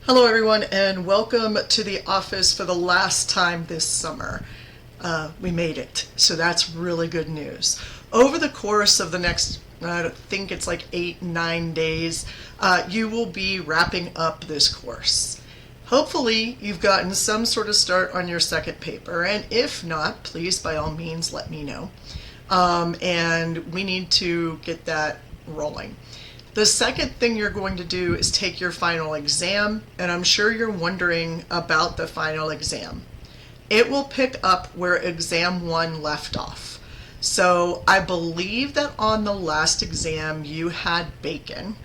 Hello, everyone, and welcome to the office for the last time this summer. We made it, so that's really good news. Over the course of the next, I think it's like 8-9 days, you will be wrapping up this course. Hopefully, you've gotten some sort of start on your second paper, and if not, please, by all means, let me know. And we need to get that rolling. The second thing you're going to do is take your final exam, and I'm sure you're wondering about the final exam. It will pick up where exam 1 left off. So I believe that on the last exam you had Bacon.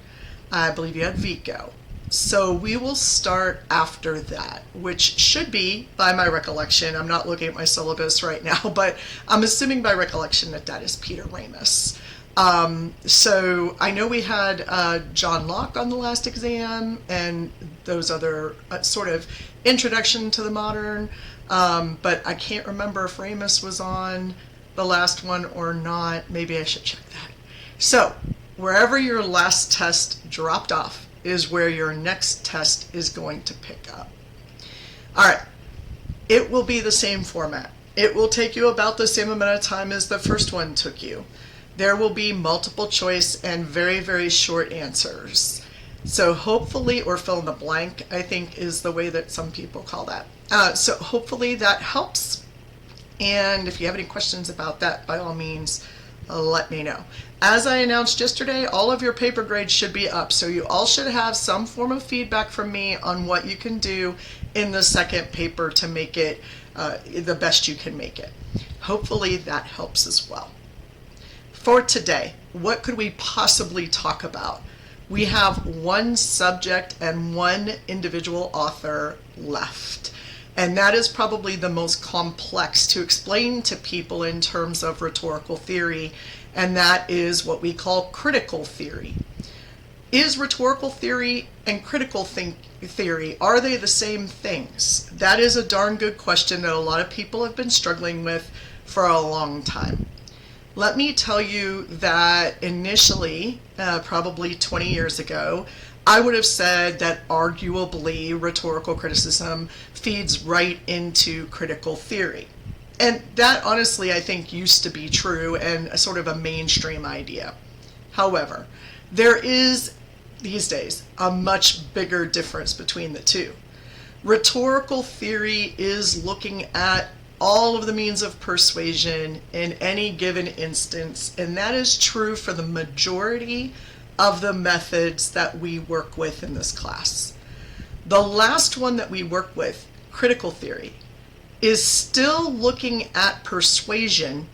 I believe you had Vico. So we will start after that, which should be, by my recollection, I'm not looking at my syllabus right now, but I'm assuming by recollection that that is Peter Ramus. So I know we had John Locke on the last exam and those other sort of introduction to the modern, but I can't remember if Ramus was on the last one or not. Maybe I should check that. So wherever your last test dropped off is where your next test is going to pick up. All right, it will be the same format. It will take you about the same amount of time as the first one took you. There will be multiple choice and very, very short answers. So hopefully, or fill in the blank, I think is the way that some people call that. So hopefully that helps. And if you have any questions about that, by all means, let me know. As I announced yesterday, all of your paper grades should be up. So you all should have some form of feedback from me on what you can do in the second paper to make it the best you can make it. Hopefully that helps as well. For today, what could we possibly talk about? We have one subject and one individual author left. And that is probably the most complex to explain to people in terms of rhetorical theory, and that is what we call critical theory. Is rhetorical theory and critical theory, are they the same things? That is a darn good question that a lot of people have been struggling with for a long time. Let me tell you that initially, probably 20 years ago, I would have said that arguably rhetorical criticism feeds right into critical theory. And that honestly I think used to be true and a sort of a mainstream idea. However, there is these days a much bigger difference between the two. Rhetorical theory is looking at all of the means of persuasion in any given instance, and that is true for the majority of the methods that we work with in this class. The last one that we work with, critical theory, is still looking at persuasion,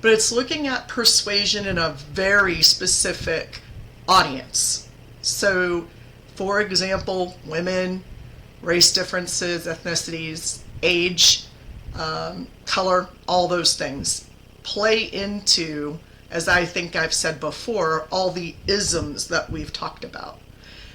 but it's looking at persuasion in a very specific audience. So, for example, women, race differences, ethnicities, age, color, all those things play into, as I think I've said before, all the isms that we've talked about.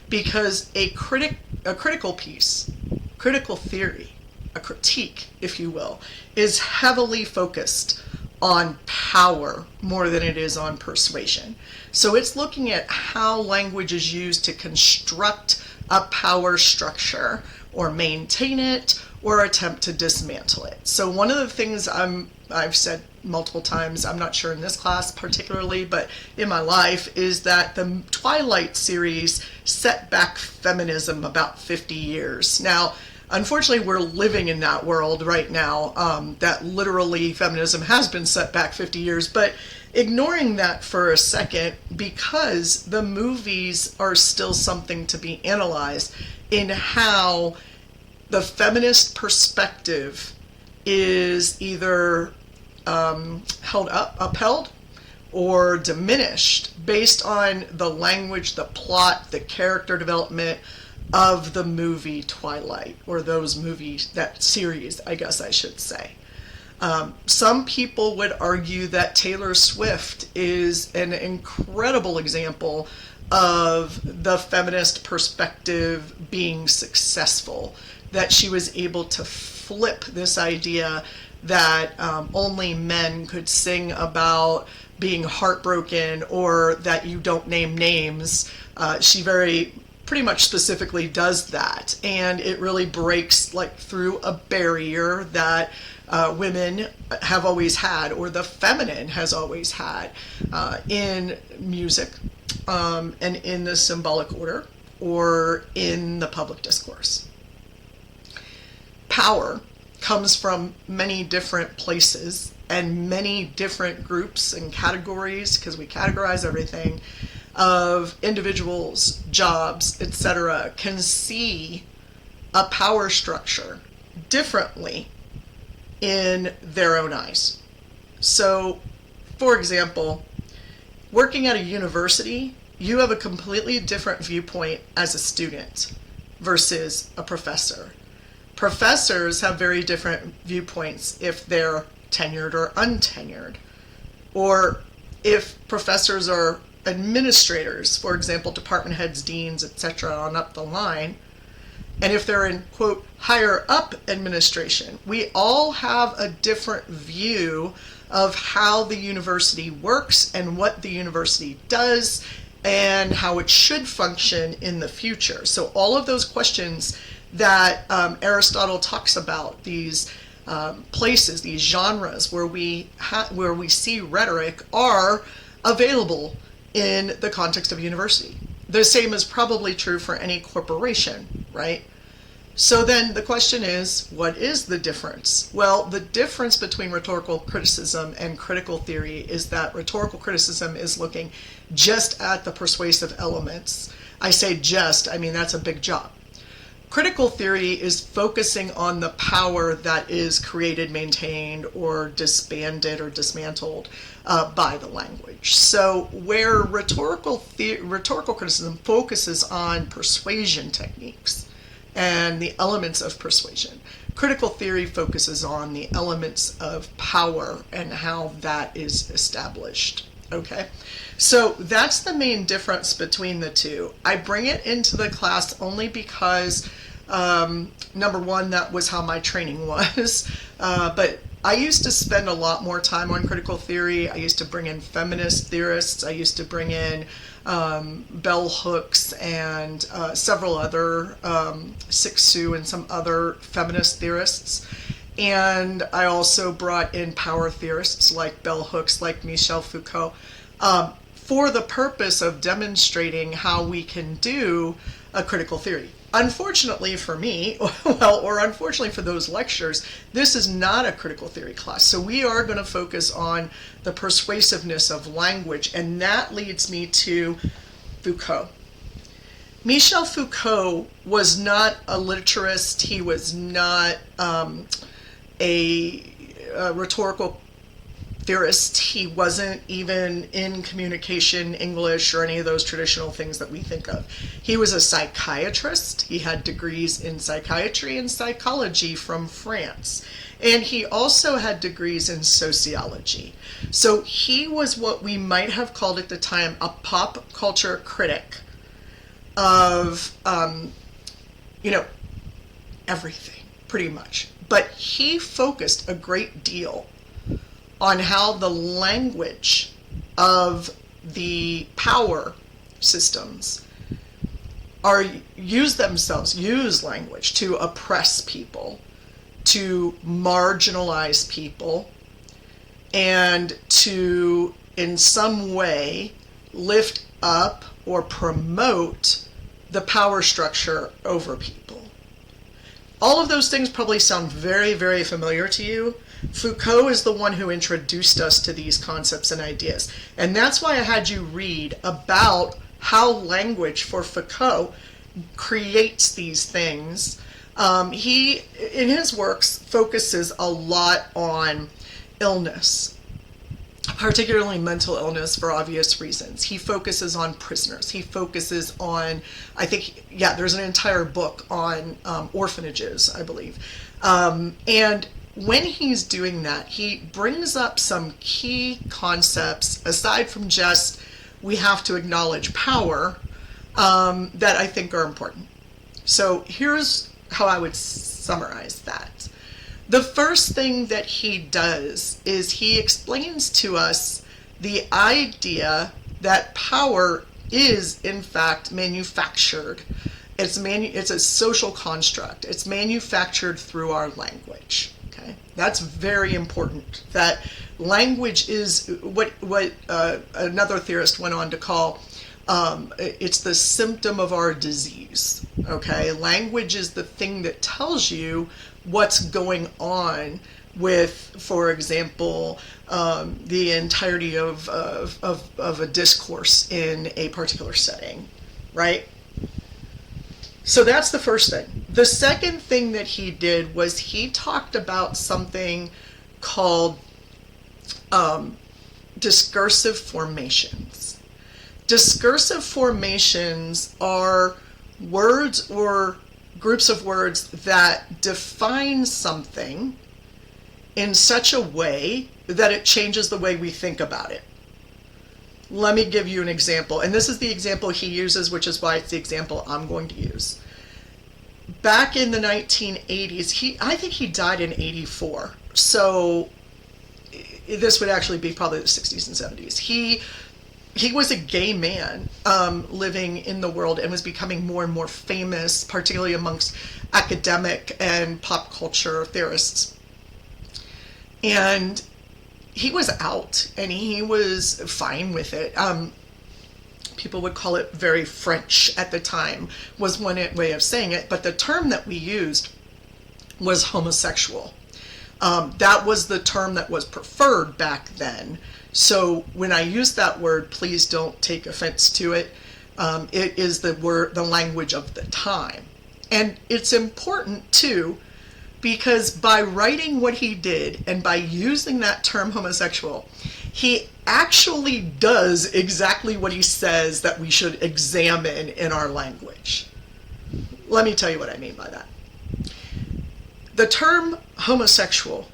Because a critical piece, critical theory, a critique, if you will, is heavily focused on power more than it is on persuasion. So it's looking at how language is used to construct a power structure or maintain it or attempt to dismantle it. So one of the things I've said multiple times, I'm not sure in this class particularly, but in my life, is that the Twilight series set back feminism about 50 years. Now, unfortunately, we're living in that world right now, that literally feminism has been set back 50 years, but ignoring that for a second, because the movies are still something to be analyzed in how the feminist perspective is either upheld or diminished based on the language, the plot, the character development of the movie Twilight, or those movies, that series, I guess I should say. Some people would argue that Taylor Swift is an incredible example of the feminist perspective being successful, that she was able to flip this idea that only men could sing about being heartbroken or that you don't name names. She very pretty much specifically does that, and it really breaks like through a barrier that women have always had, or the feminine has always had, in music, and in the symbolic order, or in the public discourse. Power comes from many different places and many different groups and categories, because we categorize everything, of individuals, jobs, etc., can see a power structure differently in their own eyes. So, for example, working at a university, you have a completely different viewpoint as a student versus a professor. Professors have very different viewpoints if they're tenured or untenured, or if professors are administrators, for example, department heads, deans, etc., on up the line, and if they're in, quote, higher up administration. We all have a different view of how the university works and what the university does and how it should function in the future. So all of those questions that Aristotle talks about, these places, these genres where we see rhetoric, are available in the context of a university. The same is probably true for any corporation, right? So then the question is, what is the difference? Well, the difference between rhetorical criticism and critical theory is that rhetorical criticism is looking just at the persuasive elements. I say just, I mean that's a big job. Critical theory is focusing on the power that is created, maintained, or disbanded or dismantled by the language. So where rhetorical criticism focuses on persuasion techniques and the elements of persuasion, critical theory focuses on the elements of power and how that is established. Okay, so that's the main difference between the two. I bring it into the class only because, number one, that was how my training was, but I used to spend a lot more time on critical theory. I used to bring in feminist theorists. I used to bring in bell hooks and several other, Cixous and some other feminist theorists. And I also brought in power theorists like bell hooks, like Michel Foucault, for the purpose of demonstrating how we can do a critical theory. Unfortunately for me, or unfortunately for those lectures, this is not a critical theory class. So we are going to focus on the persuasiveness of language, and that leads me to Foucault. Michel Foucault was not a literaturist. He was not a rhetorical theorist. He wasn't even in communication English or any of those traditional things that we think of. He was a psychiatrist. He had degrees in psychiatry and psychology from France. And he also had degrees in sociology. So he was what we might have called at the time a pop culture critic of, everything, pretty much. But he focused a great deal on how the language of the power systems use language to oppress people, to marginalize people, and to, in some way, lift up or promote the power structure over people. All of those things probably sound very, very familiar to you. Foucault is the one who introduced us to these concepts and ideas. And that's why I had you read about how language for Foucault creates these things. He, in his works, focuses a lot on illness, particularly mental illness for obvious reasons. He focuses on prisoners. He focuses on, there's an entire book on orphanages, I believe. And when he's doing that, he brings up some key concepts, aside from just we have to acknowledge power, that I think are important. So here's how I would summarize that. The first thing that he does is he explains to us the idea that power is in fact manufactured. It's a social construct. It's manufactured through our language. Okay, that's very important. That language is what another theorist went on to call it's the symptom of our disease. Okay, language is the thing that tells you what's going on with, for example, the entirety of a discourse in a particular setting, right? So that's the first thing. The second thing that he did was he talked about something called discursive formations. Discursive formations are words or groups of words that define something in such a way that it changes the way we think about it. Let me give you an example, and this is the example he uses, which is why it's the example I'm going to use. Back in the 1980s, I think he died in 84, so this would actually be probably the 60s and 70s. He was a gay man living in the world and was becoming more and more famous, particularly amongst academic and pop culture theorists. And he was out, and he was fine with it. People would call it very French at the time, was one way of saying it, but the term that we used was homosexual. That was the term that was preferred back then. So when I use that word, please don't take offense to it. It is the language of the time. And it's important too, because by writing what he did and by using that term homosexual, he actually does exactly what he says that we should examine in our language. Let me tell you what I mean by that. The term homosexual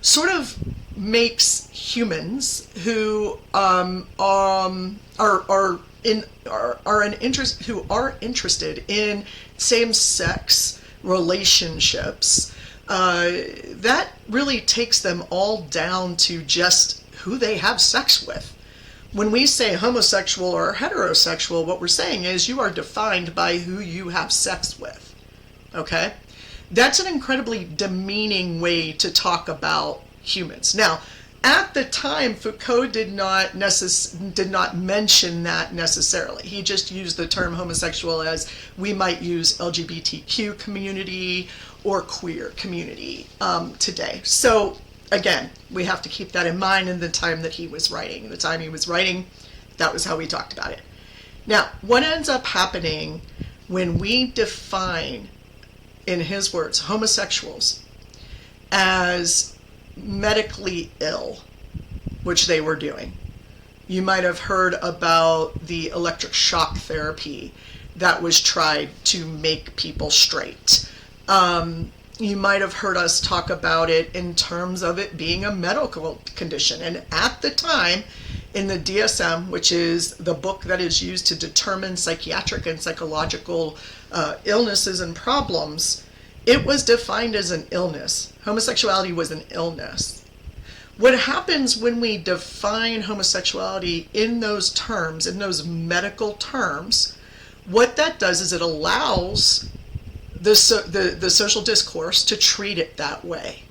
sort of makes humans who are interested in same-sex relationships. That really takes them all down to just who they have sex with. When we say homosexual or heterosexual, what we're saying is you are defined by who you have sex with. Okay? That's an incredibly demeaning way to talk about humans. Now, at the time, Foucault did not mention that necessarily. He just used the term homosexual as we might use LGBTQ community or queer community today. So again, we have to keep that in mind in the time that he was writing. The time he was writing, that was how we talked about it. Now, what ends up happening when we define, in his words, homosexuals as medically ill, which they were doing. You might have heard about the electric shock therapy that was tried to make people straight. You might have heard us talk about it in terms of it being a medical condition. And at the time, in the DSM, which is the book that is used to determine psychiatric and psychological illnesses and problems, it was defined as an illness. Homosexuality was an illness. What happens when we define homosexuality in those terms, in those medical terms, what that does is it allows the social discourse to treat it that way.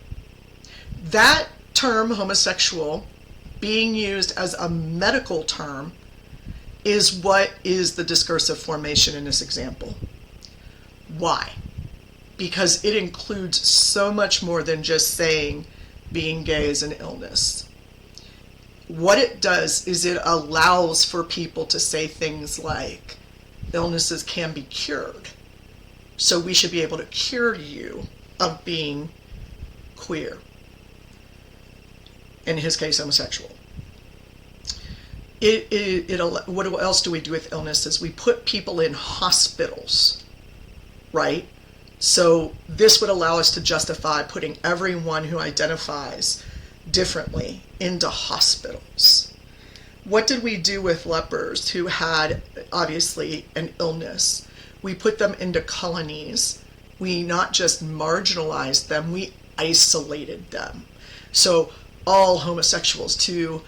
That term, homosexual, being used as a medical term, is what is the discursive formation in this example. Why? Because it includes so much more than just saying being gay is an illness. What it does is it allows for people to say things like, illnesses can be cured, so we should be able to cure you of being queer. In his case, homosexual. What else do we do with illnesses? We put people in hospitals, right? So this would allow us to justify putting everyone who identifies differently into hospitals. What did we do with lepers who had, obviously, an illness? We put them into colonies. We not just marginalized them, we isolated them. So all homosexuals to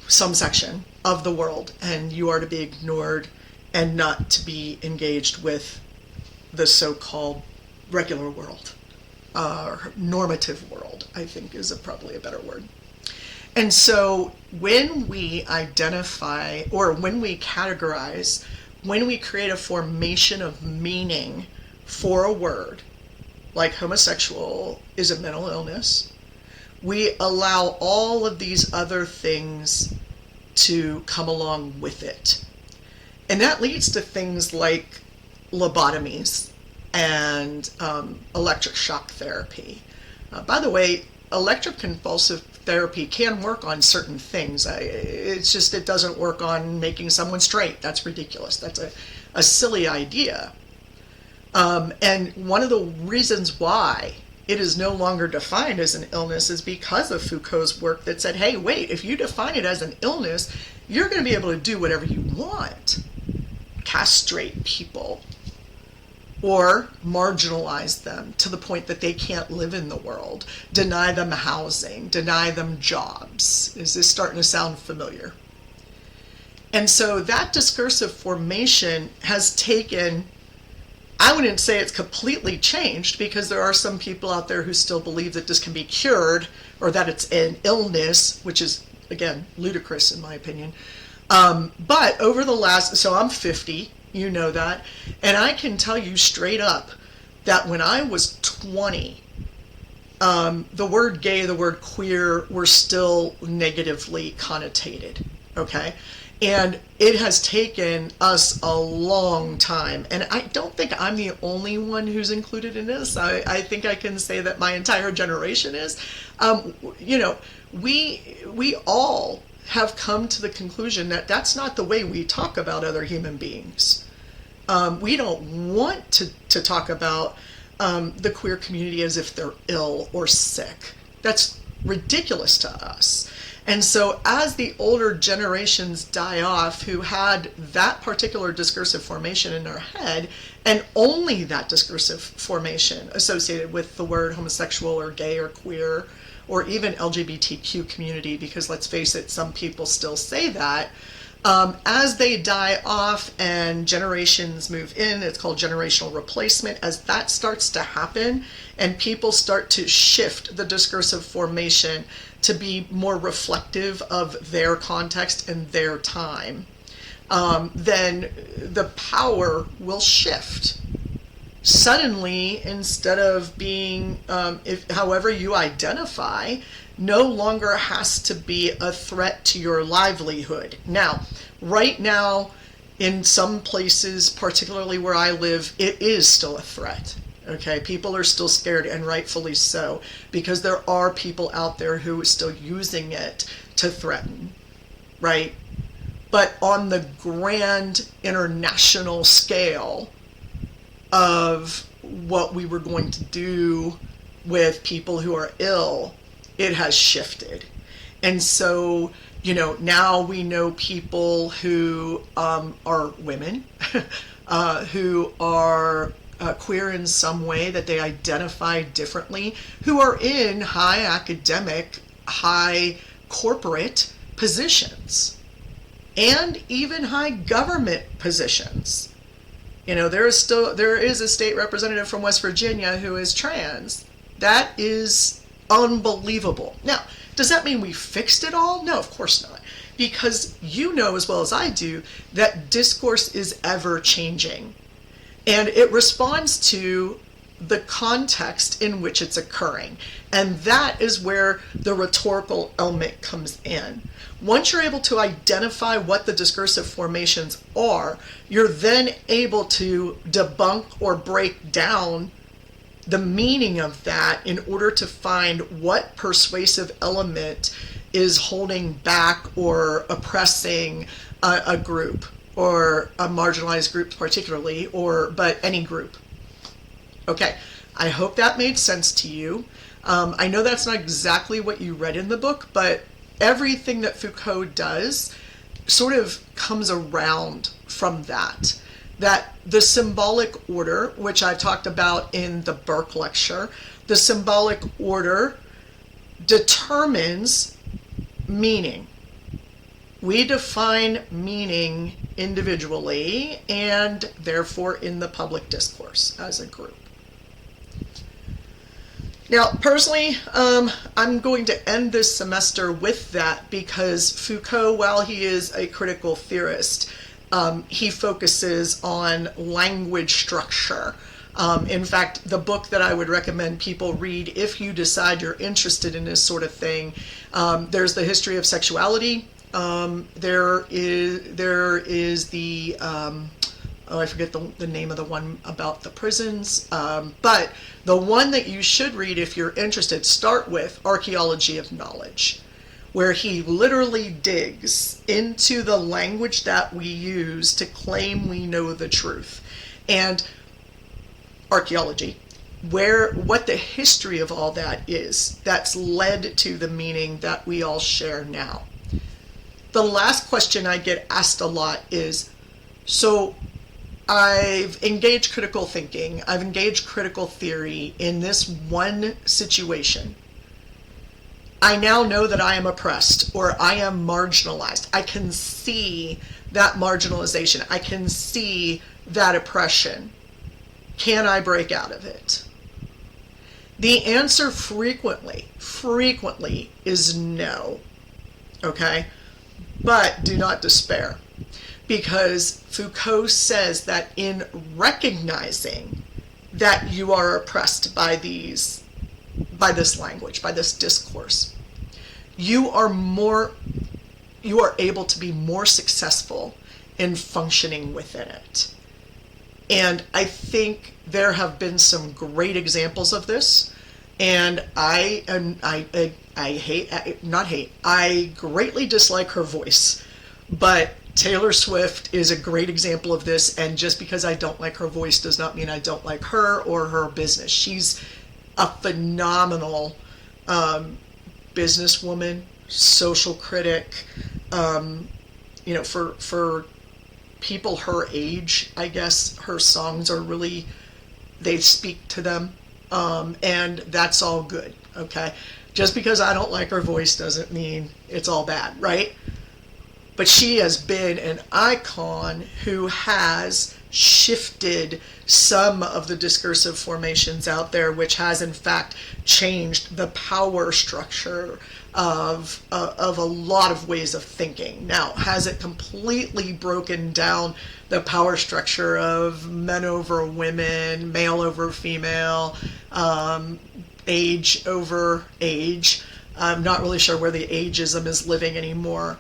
some section of the world, and you are to be ignored and not to be engaged with the so-called regular world, normative world, I think is probably a better word. And so when we identify, or when we categorize, when we create a formation of meaning for a word, like homosexual is a mental illness, we allow all of these other things to come along with it. And that leads to things like lobotomies and electric shock therapy. By the way, electroconvulsive therapy can work on certain things. It's just it doesn't work on making someone straight. That's ridiculous. That's a silly idea. And one of the reasons why it is no longer defined as an illness is because of Foucault's work that said, hey, wait, if you define it as an illness, you're going to be able to do whatever you want. Castrate people or marginalize them to the point that they can't live in the world, deny them housing, deny them jobs. Is this starting to sound familiar? And so that discursive formation has taken, I wouldn't say it's completely changed, because there are some people out there who still believe that this can be cured or that it's an illness, which is, again, ludicrous in my opinion. But over the last, so I'm 50, you know that, and I can tell you straight up that when I was 20, the word gay, the word queer were still negatively connotated, okay? And it has taken us a long time, and I don't think I'm the only one who's included in this. I think I can say that my entire generation is. You know, we all have come to the conclusion that that's not the way we talk about other human beings. We don't want to talk about the queer community as if they're ill or sick. That's ridiculous to us. And so as the older generations die off who had that particular discursive formation in their head, and only that discursive formation associated with the word homosexual or gay or queer, or even LGBTQ community, because let's face it, some people still say that, as they die off and generations move in, it's called generational replacement. As that starts to happen and people start to shift the discursive formation to be more reflective of their context and their time, then the power will shift. Suddenly, instead of being, however you identify, no longer has to be a threat to your livelihood. Now, right now, in some places, particularly where I live, it is still a threat. Okay, people are still scared, and rightfully so, because there are people out there who are still using it to threaten, right? But on the grand international scale of what we were going to do with people who are ill, it has shifted. And so, you know, now we know people who are women, who are queer in some way, that they identify differently, who are in high academic, high corporate positions, and even high government positions. You know, there is a state representative from West Virginia who is trans. That is unbelievable. Now, does that mean we fixed it all? No, of course not. Because you know as well as I do that discourse is ever changing. And it responds to the context in which it's occurring. And that is where the rhetorical element comes in. Once you're able to identify what the discursive formations are, you're then able to debunk or break down the meaning of that in order to find what persuasive element is holding back or oppressing a group, or a marginalized group particularly, but any group. Okay, I hope that made sense to you. I know that's not exactly what you read in the book, but everything that Foucault does sort of comes around from that. That the symbolic order, which I talked about in the Burke lecture, the symbolic order determines meaning. We define meaning individually and therefore in the public discourse as a group. Now, personally, I'm going to end this semester with that because Foucault, while he is a critical theorist, he focuses on language structure. In fact, the book that I would recommend people read if you decide you're interested in this sort of thing, there's The History of Sexuality. There is the I forget the name of the one about the prisons, but the one that you should read if you're interested, start with Archaeology of Knowledge, where he literally digs into the language that we use to claim we know the truth. And archaeology, what the history of all that is, that's led to the meaning that we all share now. The last question I get asked a lot is, so I've engaged critical thinking, I've engaged critical theory in this one situation. I now know that I am oppressed or I am marginalized. I can see that marginalization. I can see that oppression. Can I break out of it? The answer frequently is no. Okay? But do not despair, because Foucault says that in recognizing that you are oppressed by this language, by this discourse, you are able to be more successful in functioning within it. And I think there have been some great examples of this, and I greatly dislike her voice, but Taylor Swift is a great example of this, and just because I don't like her voice does not mean I don't like her or her business. She's a phenomenal businesswoman, social critic. For people her age, I guess her songs are really, they speak to them, and that's all good, okay? Just because I don't like her voice doesn't mean it's all bad, right? But she has been an icon who has shifted some of the discursive formations out there, which has in fact changed the power structure of a lot of ways of thinking. Now, has it completely broken down the power structure of men over women, male over female, age over age? I'm not really sure where the ageism is living anymore.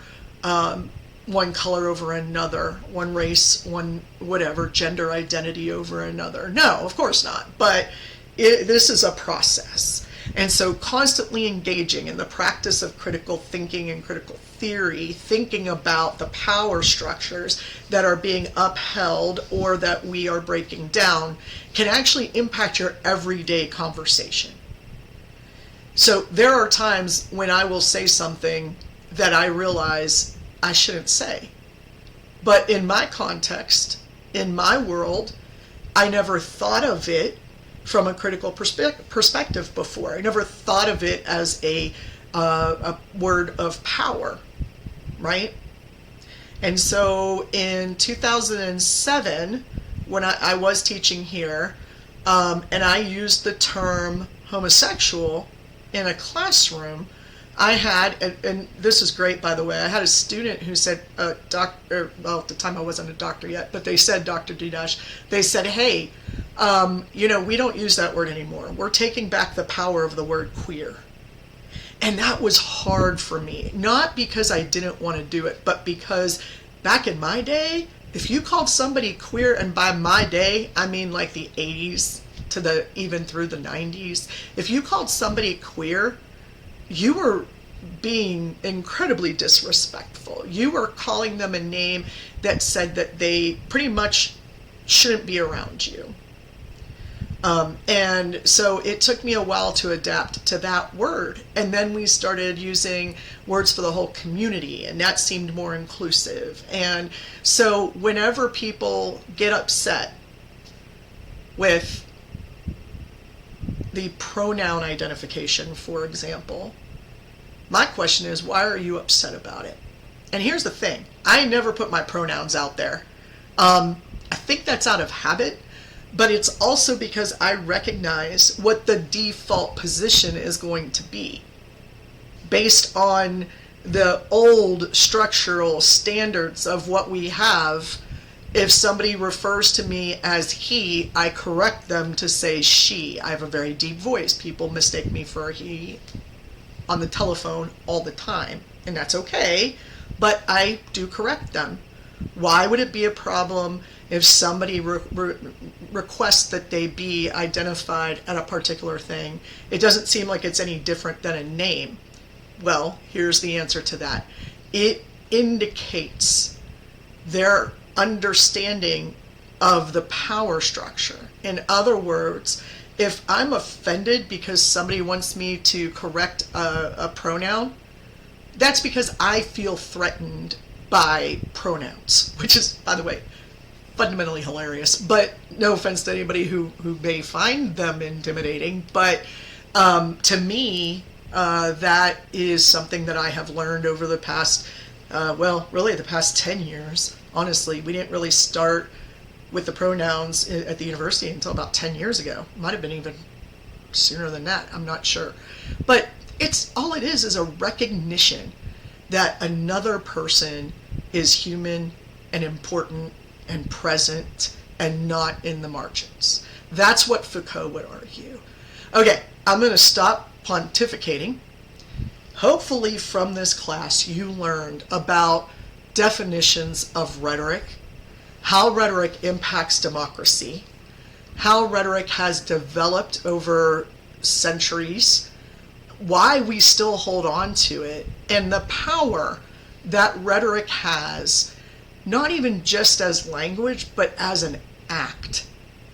One color over another, one race, one whatever, gender identity over another. No, of course not. But this is a process. And so constantly engaging in the practice of critical thinking and critical theory, thinking about the power structures that are being upheld or that we are breaking down, can actually impact your everyday conversation. So there are times when I will say something that I realize I shouldn't say. But in my context, in my world, I never thought of it from a critical perspective before. I never thought of it as a word of power, right? And so in 2007, when I was teaching here, and I used the term homosexual in a classroom, I had, and this is great, by the way, I had a student who said, at the time I wasn't a doctor yet, but they said, Dr. D-Dash, they said, hey, we don't use that word anymore. We're taking back the power of the word queer. And that was hard for me, not because I didn't want to do it, but because back in my day, if you called somebody queer, and by my day, I mean like the 80s to even through the 90s, if you called somebody queer, you were being incredibly disrespectful. You were calling them a name that said that they pretty much shouldn't be around you. And so it took me a while to adapt to that word. And then we started using words for the whole community, and that seemed more inclusive. And so whenever people get upset with the pronoun identification, for example, my question is, why are you upset about it? And here's the thing, I never put my pronouns out there. I think that's out of habit, but it's also because I recognize what the default position is going to be based on the old structural standards of what we have. If somebody refers to me as he, I correct them to say she. I have a very deep voice. People mistake me for a he on the telephone all the time, and that's okay, but I do correct them. Why would it be a problem if somebody requests that they be identified at a particular thing? It doesn't seem like it's any different than a name. Well, here's the answer to that. It indicates their understanding of the power structure. In other words, if I'm offended because somebody wants me to correct a pronoun, that's because I feel threatened by pronouns, which is, by the way, fundamentally hilarious. But no offense to anybody who may find them intimidating, but to me, that is something that I have learned over the past, really the past 10 years. Honestly, we didn't really start with the pronouns at the university until about 10 years ago. Might have been even sooner than that, I'm not sure. But all it is a recognition that another person is human and important and present and not in the margins. That's what Foucault would argue. Okay, I'm going to stop pontificating. Hopefully from this class you learned about definitions of rhetoric, how rhetoric impacts democracy, how rhetoric has developed over centuries, why we still hold on to it, and the power that rhetoric has, not even just as language, but as an act.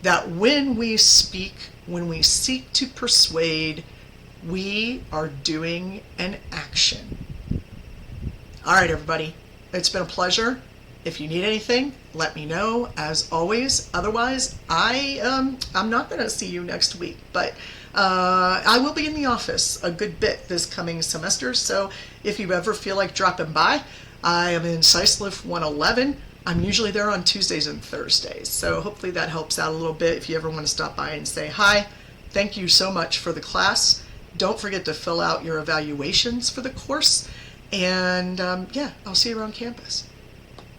That when we speak, when we seek to persuade, we are doing an action. All right, everybody. It's been a pleasure. If you need anything, let me know, as always. Otherwise, I'm not going to see you next week, but I will be in the office a good bit this coming semester, so if you ever feel like dropping by, I am in Sisliff 111. I'm usually there on Tuesdays and Thursdays, so hopefully that helps out a little bit if you ever want to stop by and say hi. Thank you so much for the class. Don't forget to fill out your evaluations for the course, and yeah, I'll see you around campus.